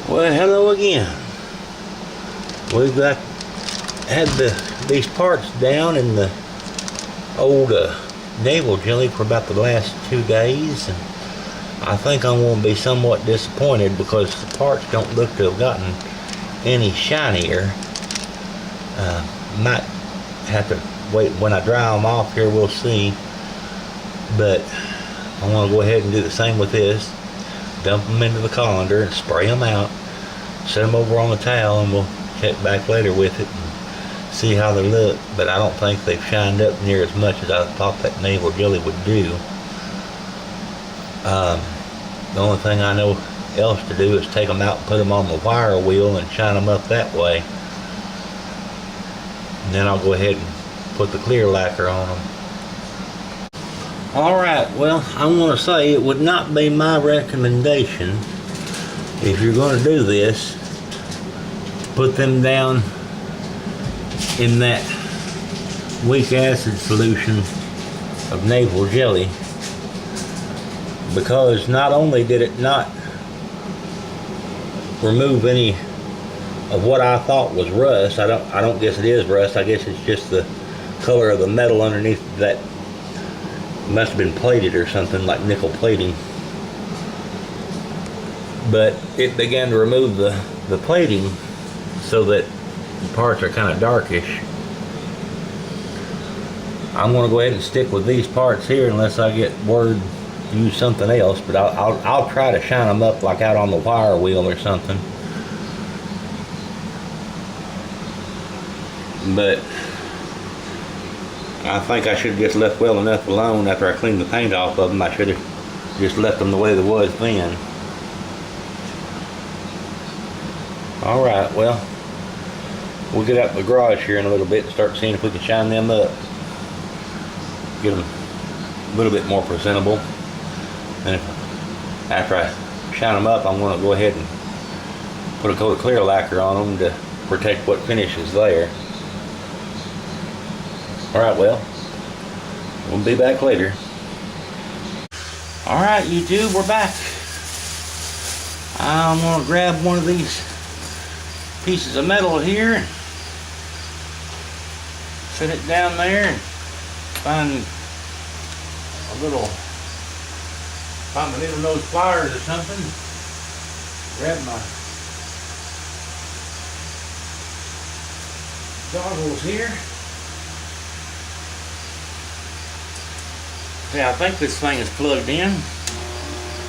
Well, hello again. We've had these parts down in the old Naval Jelly for about the last 2 days, and I think I'm going to be somewhat disappointed because the parts don't look to have gotten any shinier. Might have to wait when I dry them off here, we'll see. But I'm going to go ahead and do the same with this. Dump them into the colander and spray them out. Set them over on the towel, and we'll check back later with it and see how they look. But I don't think they've shined up near as much as I thought that Naval Jelly would do. The only thing I know else to do is take them out and put them on the wire wheel and shine them up that way. And then I'll go ahead and put the clear lacquer on them. Alright, well, I'm going to say it would not be my recommendation, if you're going to do this, put them down in that weak acid solution of Naval Jelly, because not only did it not remove any of what I thought was rust. I don't guess it is rust. I guess it's just the color of the metal underneath that. Must have been plated or something, like nickel plating. But it began to remove the plating so that the parts are kind of darkish. I'm going to go ahead and stick with these parts here unless I get word to use something else. But I'll try to shine them up like out on the wire wheel or something. But I think I should have just left well enough alone after I cleaned the paint off of them. I should have just left them the way they was then. Alright, well, we'll get out the garage here in a little bit and start seeing if we can shine them up. Get them a little bit more presentable. And after I shine them up, I'm going to go ahead and put a coat of clear lacquer on them to protect what finish is there. Alright, well, we'll be back later. Alright, YouTube, we're back. I'm going to grab one of these pieces of metal here, set it down there, and find my needle nose pliers or something. Grab my goggles here. Yeah, I think this thing is plugged in.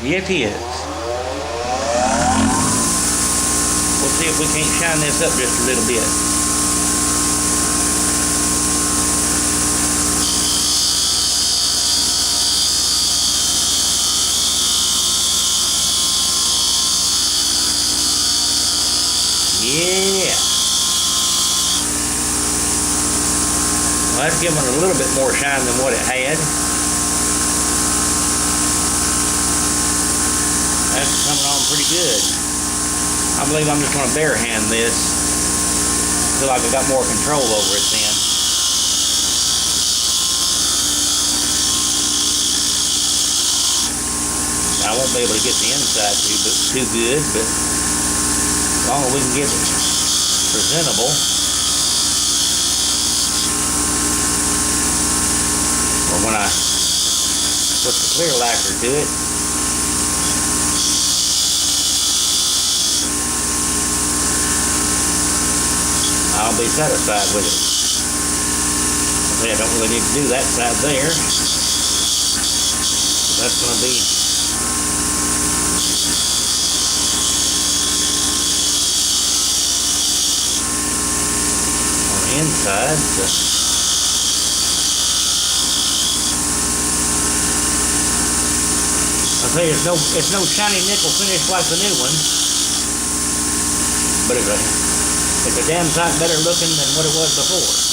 Yes, it is. We'll see if we can't shine this up just a little bit. Yeah. Well, that's giving it a little bit more shine than what it had. That's coming on pretty good. I believe I'm just going to bare hand this. Feel like I got more control over it then. I won't be able to get the inside too good, but as long as we can get it presentable. Or when I put the clear lacquer to it, I'll be satisfied with it. I don't really need to do that side there. That's going to be on the inside. So I say it's no shiny nickel finish like the new one, but it's a damn sight better looking than what it was before.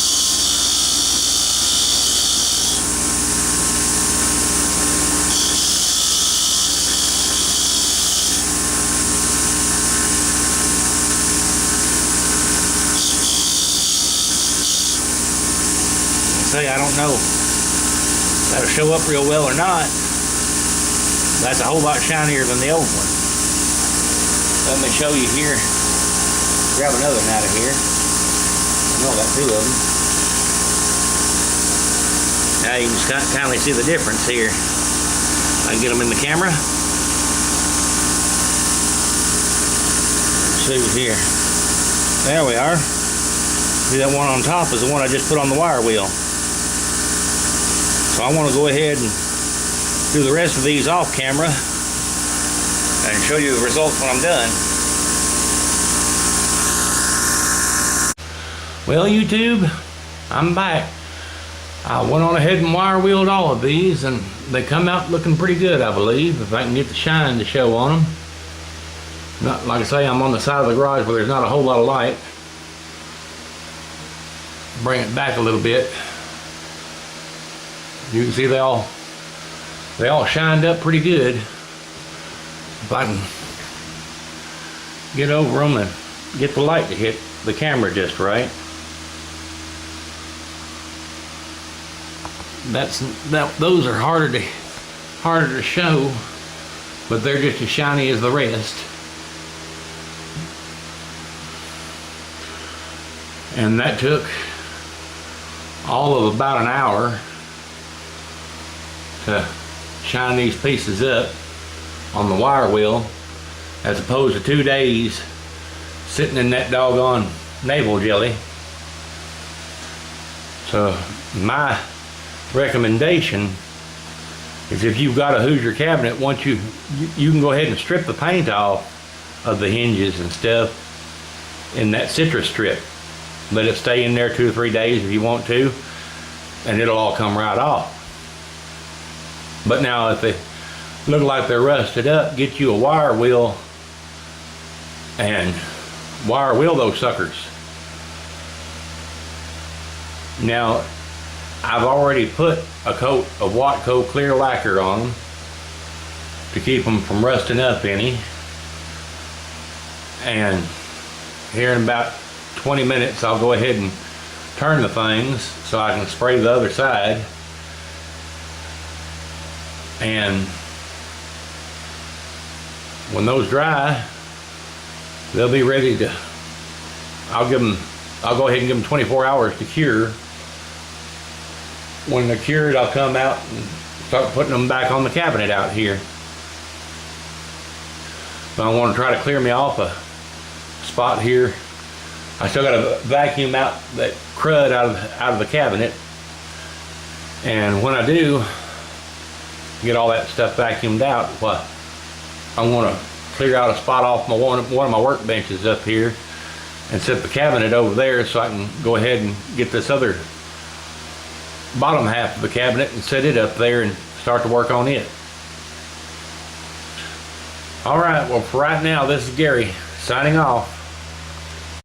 I don't know if that'll show up real well or not. That's a whole lot shinier than the old one. Let me show you here. Grab another one out of here. I know I got two of them. Now you can kind of see the difference here. I can get them in the camera. Let's see here. There we are. See, that one on top is the one I just put on the wire wheel. So I want to go ahead and do the rest of these off camera and show you the results when I'm done. Well, YouTube, I'm back. I went on ahead and wire wheeled all of these, and they come out looking pretty good, I believe, if I can get the shine to show on them. Not, like I say, I'm on the side of the garage where there's not a whole lot of light. Bring it back a little bit. You can see they all shined up pretty good. If I can get over them and get the light to hit the camera just right. Those are harder to show, but they're just as shiny as the rest. And that took all of about an hour to shine these pieces up on the wire wheel, as opposed to 2 days sitting in that doggone Naval Jelly. So my recommendation is, if you've got a Hoosier cabinet, once you can go ahead and strip the paint off of the hinges and stuff in that citrus strip. Let it stay in there 2 or 3 days if you want to, and it'll all come right off. But now if they look like they're rusted up, get you a wire wheel and wire wheel those suckers. Now, I've already put a coat of Watco clear lacquer on them to keep them from rusting up any. And here in about 20 minutes, I'll go ahead and turn the things so I can spray the other side. And when those dry, they'll be ready to, I'll go ahead and give them 24 hours to cure. When they're cured, I'll come out and start putting them back on the cabinet out here. But I want to try to clear me off a spot here. I still got to vacuum out that crud out of the cabinet. And when I do get all that stuff vacuumed out, well, I want to clear out a spot off one of my workbenches up here and set the cabinet over there, so I can go ahead and get this other bottom half of the cabinet and set it up there and start to work on it. Alright, well, for right now, this is Gary signing off.